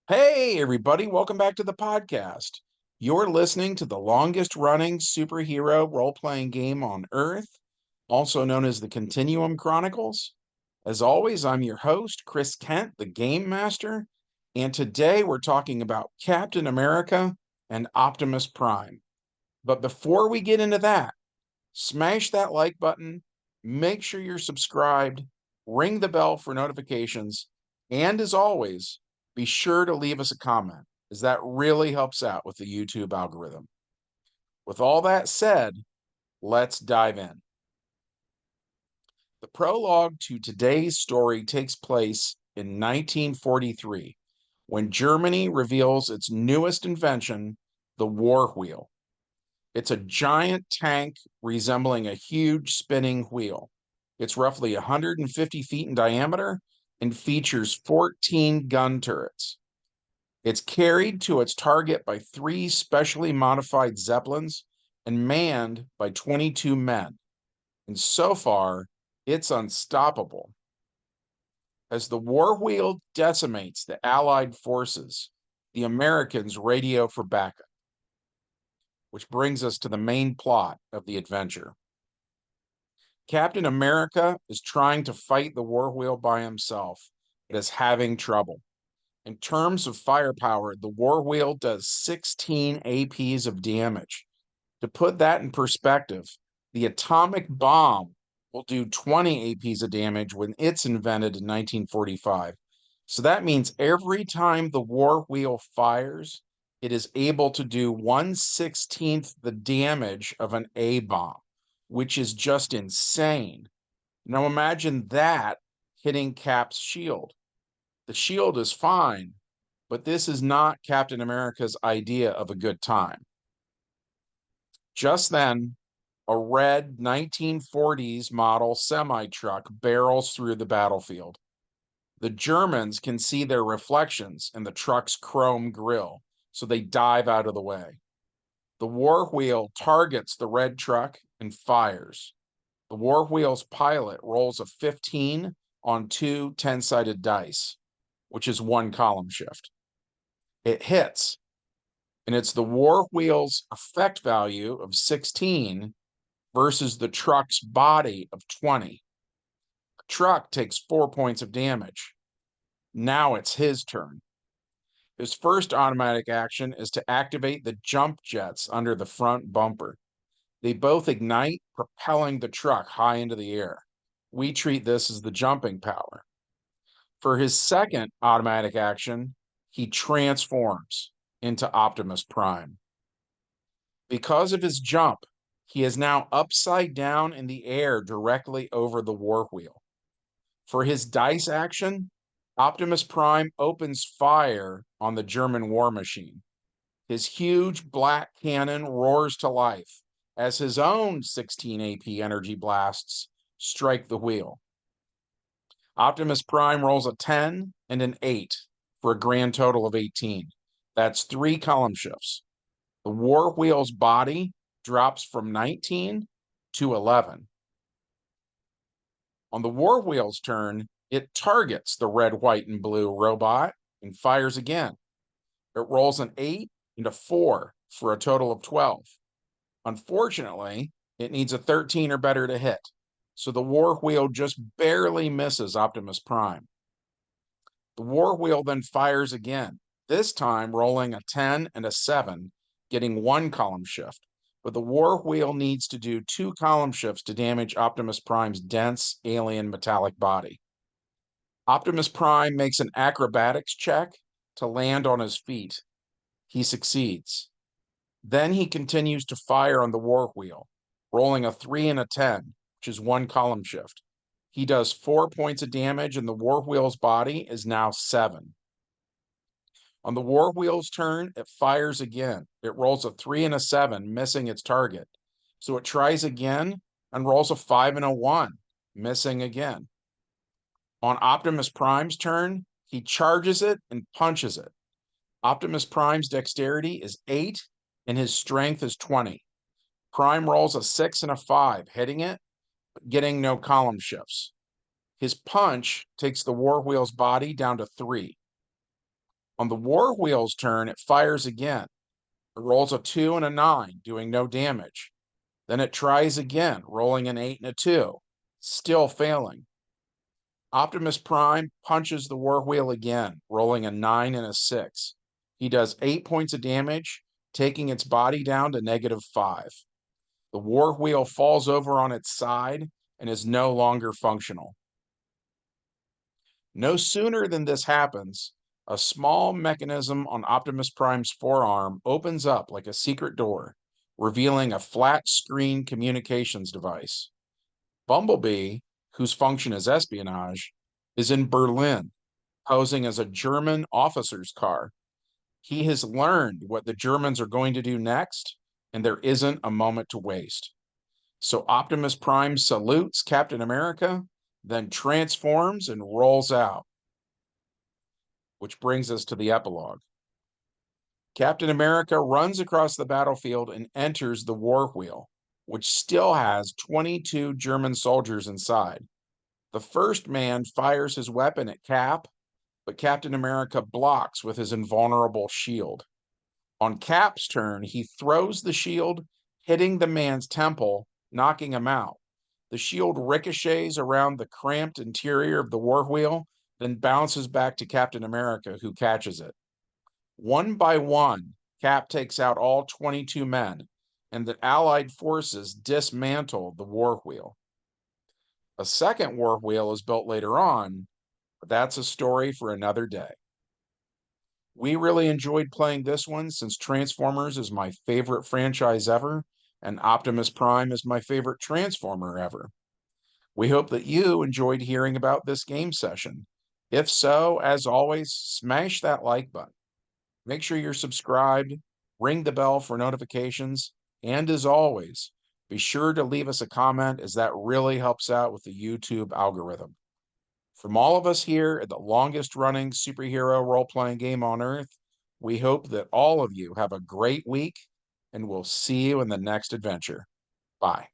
Hey, everybody, welcome back to the podcast. You're listening to the longest running superhero role playing game on Earth, also known as the Continuum Chronicles. As always, I'm your host, Chris Kent, the Game Master, and today we're talking about Captain America and Optimus Prime. But before we get into that, smash that like button, make sure you're subscribed, ring the bell for notifications, and as always, be sure to leave us a comment, as that really helps out with the YouTube algorithm. With all that said, let's dive in. The prologue to today's story takes place in 1943, when Germany reveals its newest invention, the war wheel. It's a giant tank resembling a huge spinning wheel. It's roughly 150 feet in diameter and features 14 gun turrets. It's carried to its target by 3 specially modified Zeppelins and manned by 22 men. And so far, it's unstoppable. As the war wheel decimates the Allied forces, the Americans radio for backup, which brings us to the main plot of the adventure. Captain America is trying to fight the war wheel by himself, but is having trouble. In terms of firepower, the war wheel does 16 APs of damage. To put that in perspective, the atomic bomb will do 20 APs of damage when it's invented in 1945. So that means every time the war wheel fires, it is able to do 1/16th the damage of an A bomb, which is just insane. Now imagine that hitting Cap's shield. The shield is fine, but this is not Captain America's idea of a good time. Just then, a red 1940s model semi-truck barrels through the battlefield. The Germans can see their reflections in the truck's chrome grille, so they dive out of the way. The war wheel targets the red truck and fires. The war wheel's pilot rolls a 15 on 2 10-sided dice, which is 1 column shift. It hits, and it's the war wheel's effect value of 16 versus the truck's body of 20. The truck takes 4 points of damage. Now it's his turn. His first automatic action is to activate the jump jets under the front bumper. They both ignite, propelling the truck high into the air. We treat this as the jumping power. For his second automatic action, he transforms into Optimus Prime. Because of his jump, he is now upside down in the air directly over the war wheel. For his dice action, Optimus Prime opens fire on the German war machine. His huge black cannon roars to life as his own 16 AP energy blasts strike the wheel. Optimus Prime rolls a 10 and an 8 for a grand total of 18. That's 3 column shifts. The war wheel's body drops from 19 to 11. On the war wheel's turn, it targets the red, white, and blue robot and fires again. It rolls an 8 and a 4 for a total of 12. Unfortunately, it needs a 13 or better to hit, so the war wheel just barely misses Optimus Prime. The war wheel then fires again, this time rolling a 10 and a 7, getting 1 column shift. But the war wheel needs to do 2 column shifts to damage Optimus Prime's dense alien metallic body. Optimus Prime makes an acrobatics check to land on his feet. He succeeds. Then he continues to fire on the war wheel, rolling a 3 and a 10, which is 1 column shift. He does 4 points of damage, and the war wheel's body is now 7. On the war wheel's turn, it fires again. It rolls a 3 and a 7, missing its target. So it tries again and rolls a 5 and a 1, missing again. On Optimus Prime's turn, he charges it and punches it. Optimus Prime's dexterity is 8 and his strength is 20. Prime rolls a 6 and a 5, hitting it, but getting no column shifts. His punch takes the war wheel's body down to 3. On the war wheel's turn, it fires again. It rolls a 2 and a 9, doing no damage. Then it tries again, rolling an 8 and a 2, still failing. Optimus Prime punches the war wheel again, rolling a 9 and a 6. He does 8 points of damage, taking its body down to -5. The war wheel falls over on its side and is no longer functional. No sooner than this happens, a small mechanism on Optimus Prime's forearm opens up like a secret door, revealing a flat screen communications device. Bumblebee, whose function is espionage, is in Berlin, posing as a German officer's car. He has learned what the Germans are going to do next, and there isn't a moment to waste. So Optimus Prime salutes Captain America, then transforms and rolls out, which brings us to the epilogue. Captain America runs across the battlefield and enters the war wheel, which still has 22 German soldiers inside. The first man fires his weapon at Cap, but Captain America blocks with his invulnerable shield. On Cap's turn, he throws the shield, hitting the man's temple, knocking him out. The shield ricochets around the cramped interior of the war wheel, then bounces back to Captain America, who catches it. One by one, Cap takes out all 22 men, and the Allied forces dismantle the war wheel. A second war wheel is built later on, but that's a story for another day. We really enjoyed playing this one since Transformers is my favorite franchise ever, and Optimus Prime is my favorite Transformer ever. We hope that you enjoyed hearing about this game session. If so, as always, smash that like button. Make sure you're subscribed, ring the bell for notifications, and as always, be sure to leave us a comment as that really helps out with the YouTube algorithm. From all of us here at the longest running superhero role-playing game on Earth, we hope that all of you have a great week, and we'll see you in the next adventure. Bye.